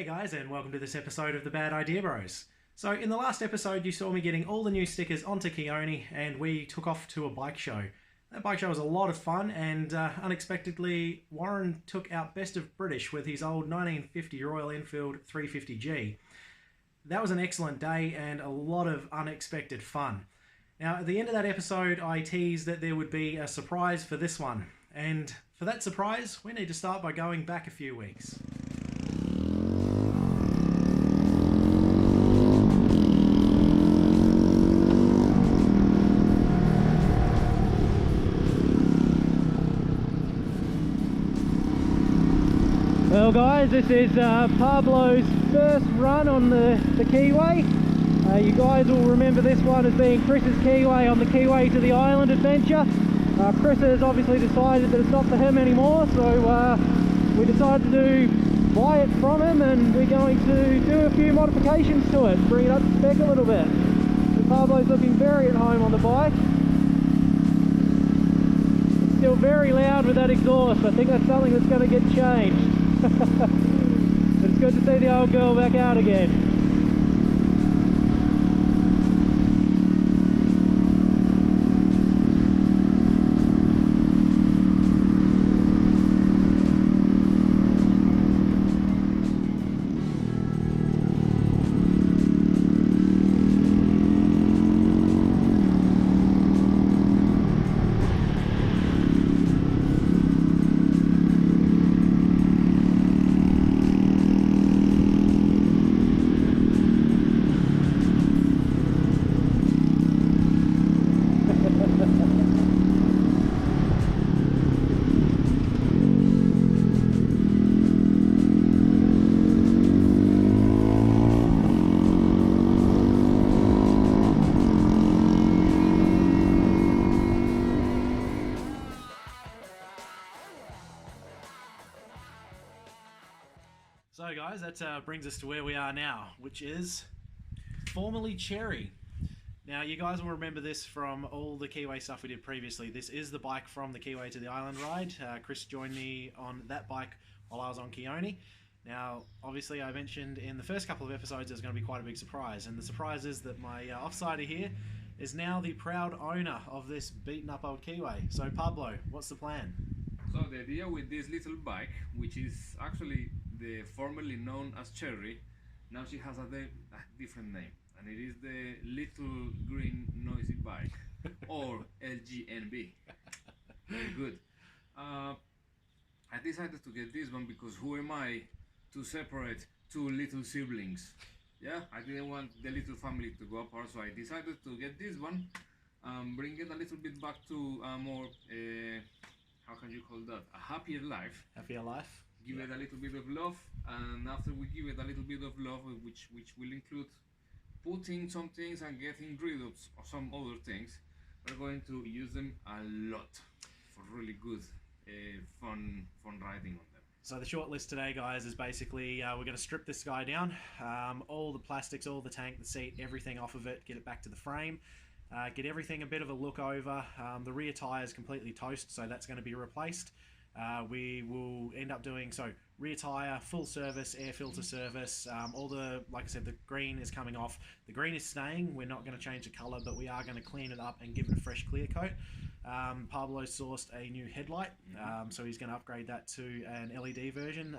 Hey guys, and welcome to this episode of the Bad Idea Bros. So in the last episode you saw me getting all the new stickers onto Keeway and we took off to a bike show. That bike show was a lot of fun and unexpectedly Warren took out Best of British with his old 1950 Royal Enfield 350G. That was an excellent day and a lot of unexpected fun. Now at the end of that episode I teased that there would be a surprise for this one, and for that surprise we need to start by going back a few weeks. Well guys, this is Pablo's first run on the Keeway. You guys will remember this one as being Chris's Keeway on the Keeway to the Island adventure. Chris has obviously decided that it's not for him anymore, so we decided to buy it from him and we're going to do a few modifications to it, bring it up to spec a little bit. So Pablo's looking very at home on the bike. It's still very loud with that exhaust. I think that's something that's going to get changed. But it's good to see the old girl back out again. So guys, that brings us to where we are now, which is formerly Cherry. Now you guys will remember this from all the Keeway stuff we did previously. This is the bike from the Keeway to the Island ride. Chris joined me on that bike while I was on Keone. Now obviously I mentioned in the first couple of episodes there's going to be quite a big surprise, and the surprise is that my offsider here is now the proud owner of this beaten up old Keeway. So Pablo, what's the plan? So the idea with this little bike, which is actually the formerly known as Cherry, now she has a different name, and it is the Little Green Noisy Bike, or L.G.N.B. Very good. I decided to get this one because who am I to separate two little siblings? Yeah, I didn't want the little family to go apart, so I decided to get this one, bring it a little bit back to a more, how can you call that, a happier life. Happier life? Give it a little bit of love, and after we give it a little bit of love, which will include putting some things and getting rid of some other things, we're going to use them a lot for really good fun riding on them. So the short list today, guys, is basically we're going to strip this guy down, all the plastics, all the tank, the seat, everything off of it, get it back to the frame, get everything a bit of a look over. The rear tyre is completely toast, so that's going to be replaced. We will end up doing rear tyre, full service, air filter service, all the, like I said, the green is coming off. The green is staying. We're not going to change the colour, but we are going to clean it up and give it a fresh clear coat. Pablo sourced a new headlight, so he's going to upgrade that to an LED version,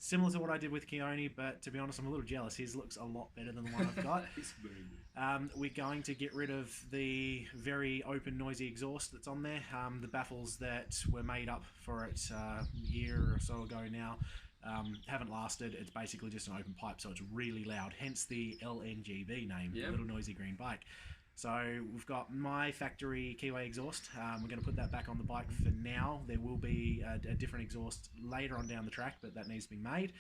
similar to what I did with Keone, but to be honest I'm a little jealous. His looks a lot better than the one I've got. It's very good. We're going to get rid of the very open noisy exhaust that's on there. The baffles that were made up for it a year or so ago now haven't lasted. It's basically just an open pipe, so it's really loud, hence the L.G.N.B name, Yep. Little Noisy Green Bike. So we've got my factory Keeway exhaust. We're going to put that back on the bike for now. There will be a different exhaust later on down the track, but that needs to be made.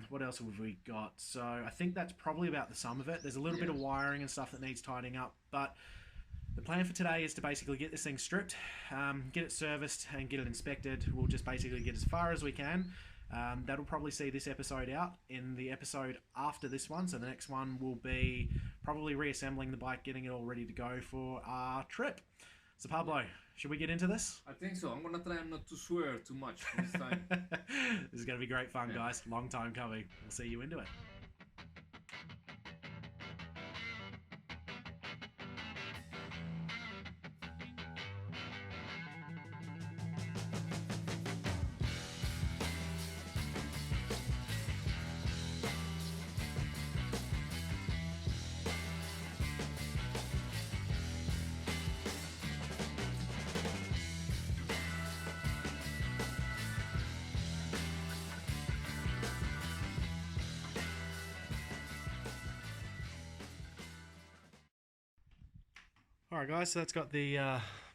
What else have we got? So I think that's probably about the sum of it. There's a little bit of wiring and stuff that needs tidying up, but the plan for today is to basically get this thing stripped, get it serviced and get it inspected. We'll just basically get as far as we can. That'll probably see this episode out. In the episode after this one, so the next one will be probably reassembling the bike, getting it all ready to go for our trip. So Pablo, should we get into this? I think so. I'm gonna try not to swear too much this time. This is going to be great fun, guys. Long time coming. We'll see you into it. Alright guys, so that's got the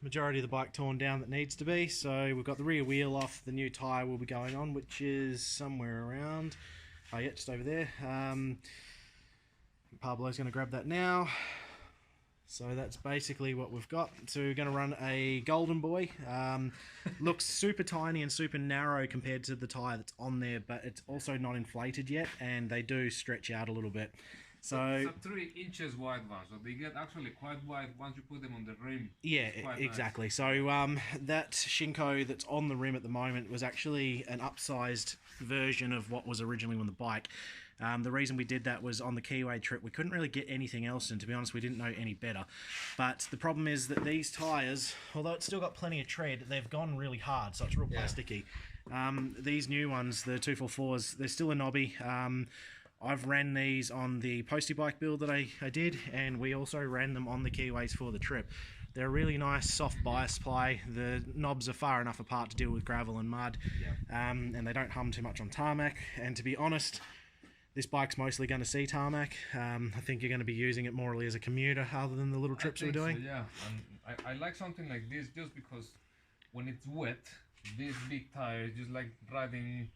majority of the bike torn down that needs to be. So we've got the rear wheel off, the new tyre will be going on, which is somewhere around, oh yeah, just over there. Pablo's going to grab that now. So that's basically what we've got. So we're going to run a Golden Boy. Looks super tiny and super narrow compared to the tyre that's on there, but it's also not inflated yet, and they do stretch out a little bit. So it's a 3 inches wide one, so they get actually quite wide once you put them on the rim. Yeah, exactly. Nice. So that Shinko that's on the rim at the moment was actually an upsized version of what was originally on the bike. The reason we did that was on the Keeway trip, we couldn't really get anything else, and to be honest, we didn't know any better. But the problem is that these tyres, although it's still got plenty of tread, they've gone really hard, so it's real plasticky. These new ones, the 244s, they're still a knobby. I've ran these on the Postie bike build that I did, and we also ran them on the Keeways for the trip. They're a really nice soft bias ply. The knobs are far enough apart to deal with gravel and mud, and they don't hum too much on tarmac. And to be honest, this bike's mostly going to see tarmac. I think you're going to be using it morely as a commuter other than the little trips we're doing. So, yeah, and I like something like this just because when it's wet, this big tire is just like riding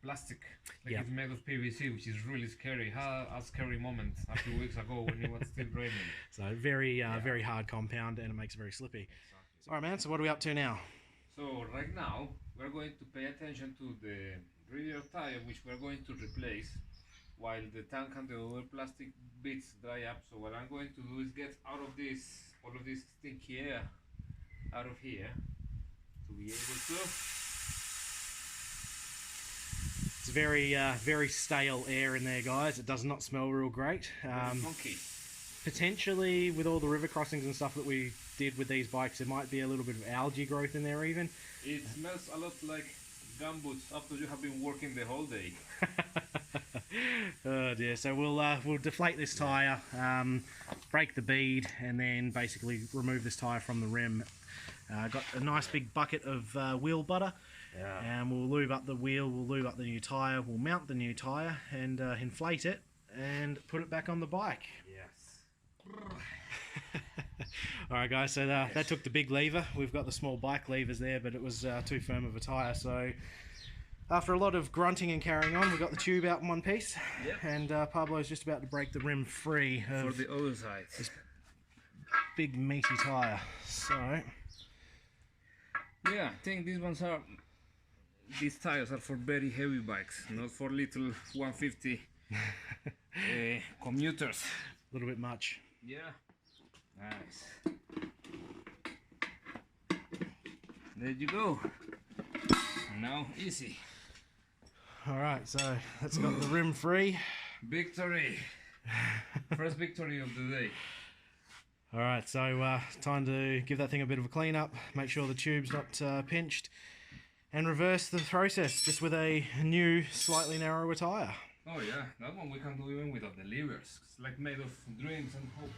plastic, like it's made of PVC, which is really scary. Had a scary moment a few weeks ago when it was still raining. So very very hard compound, and it makes it very slippy. Exactly. All right, man, so what are we up to now? So right now we're going to pay attention to the rear tire, which we're going to replace while the tank and the other plastic bits dry up. So what I'm going to do is get out of this, all of this stinky air out of here to be able to. It's very stale air in there, guys. It does not smell real great. Funky. Potentially, with all the river crossings and stuff that we did with these bikes, there might be a little bit of algae growth in there even. It smells a lot like gumboots after you have been working the whole day. Oh dear. So we'll deflate this tyre, break the bead, and then basically remove this tyre from the rim. Got a nice big bucket of wheel butter. And we'll lube up the wheel, we'll lube up the new tyre, we'll mount the new tyre and inflate it and put it back on the bike. Yes. Alright guys, so that took the big lever. We've got the small bike levers there, but it was too firm of a tyre. So after a lot of grunting and carrying on, we got the tube out in one piece. And Pablo's just about to break the rim free for the other side. This big meaty tyre. So yeah, I think these tires are for very heavy bikes, not for little 150 commuters. A little bit much. Yeah. Nice. There you go. Now easy. Alright, so that's got the rim free. Victory. First victory of the day. Alright, so time to give that thing a bit of a clean up, make sure the tube's not pinched, and reverse the process just with a new, slightly narrower tyre. Oh yeah, that one we can do even without the levers. It's like made of dreams and hopes.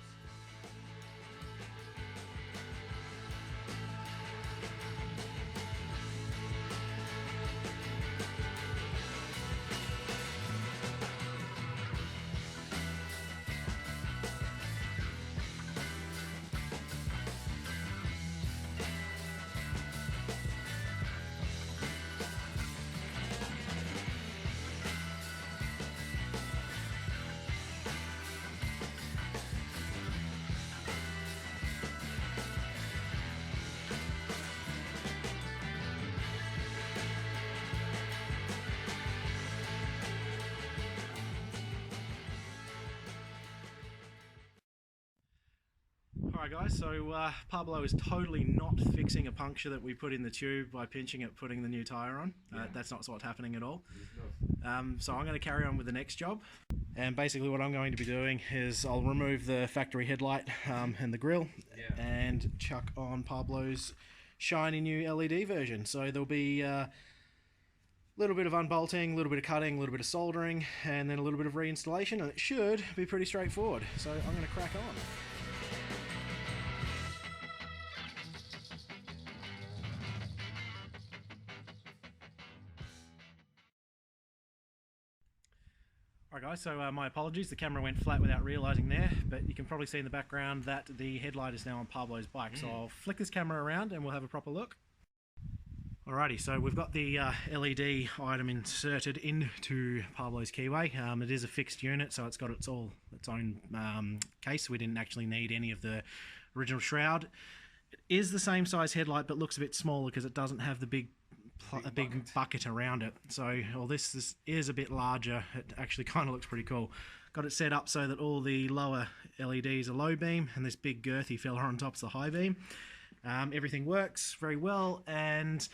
Alright guys, so Pablo is totally not fixing a puncture that we put in the tube by pinching it, putting the new tyre on. That's not what's happening at all. So I'm going to carry on with the next job. And basically what I'm going to be doing is I'll remove the factory headlight and the grille and chuck on Pablo's shiny new LED version. So there'll be a little bit of unbolting, a little bit of cutting, a little bit of soldering, and then a little bit of reinstallation, and it should be pretty straightforward. So I'm going to crack on. Alright guys, so my apologies, the camera went flat without realising there, but you can probably see in the background that the headlight is now on Pablo's bike, so I'll flick this camera around and we'll have a proper look. Alrighty, so we've got the LED item inserted into Pablo's Keeway. It is a fixed unit, so it's got its own case. We didn't actually need any of the original shroud. It is the same size headlight, but looks a bit smaller because it doesn't have the big bucket around it. So, well, this is a bit larger. It actually kind of looks pretty cool. Got it set up so that all the lower LEDs are low beam, and this big girthy fella on top's the high beam. Everything works very well, and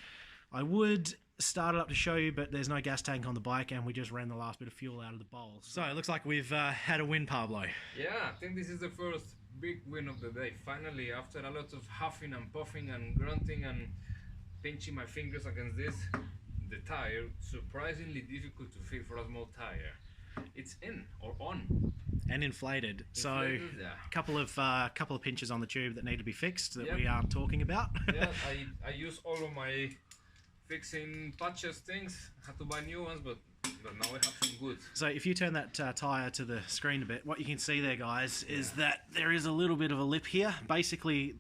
I would start it up to show you, but there's no gas tank on the bike, and we just ran the last bit of fuel out of the bowl. So it looks like we've had a win, Pablo. Yeah, I think this is the first big win of the day. Finally, after a lot of huffing and puffing and grunting and pinching my fingers against this, the tire, surprisingly difficult to fit for a small tire. It's in or on. And inflated. So a couple of pinches on the tube that need to be fixed that we aren't talking about. Yeah, I use all of my fixing patches things. I had to buy new ones, but now we have some good. So if you turn that tyre to the screen a bit, what you can see there, guys, is that there is a little bit of a lip here. Basically,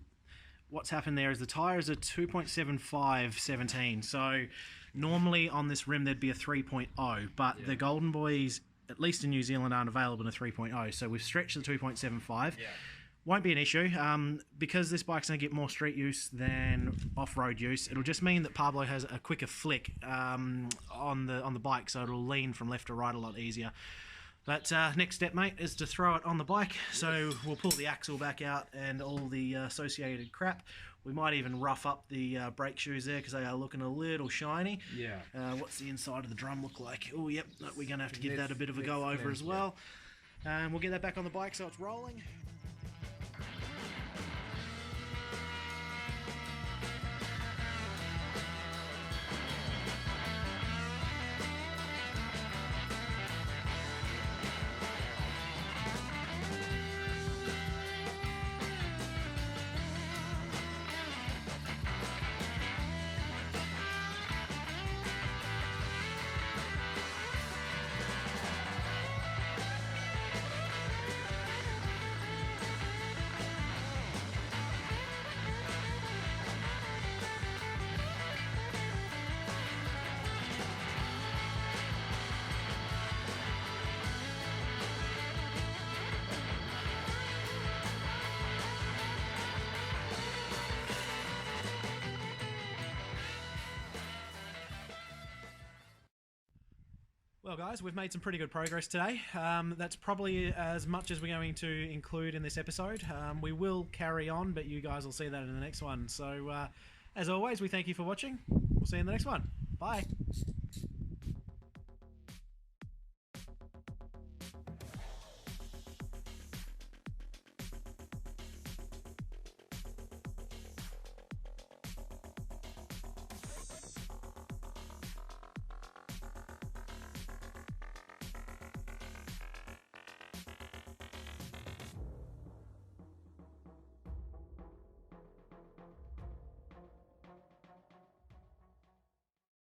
what's happened there is the tyre is a 2.75 17. So normally on this rim there'd be a 3.0, but the Golden Boys, at least in New Zealand, aren't available in a 3.0. So we've stretched the 2.75. Won't be an issue because this bike's going to get more street use than off-road use. It'll just mean that Pablo has a quicker flick on the bike, so it'll lean from left to right a lot easier. But next step, mate, is to throw it on the bike. So we'll pull the axle back out and all the associated crap. We might even rough up the brake shoes there because they are looking a little shiny. What's the inside of the drum look like? Oh, yep, we're going to have to give that a bit of a go over as well. And we'll get that back on the bike so it's rolling. Well guys, we've made some pretty good progress today. That's probably as much as we're going to include in this episode. We will carry on, but you guys will see that in the next one. So as always, we thank you for watching. We'll see you in the next one. Bye.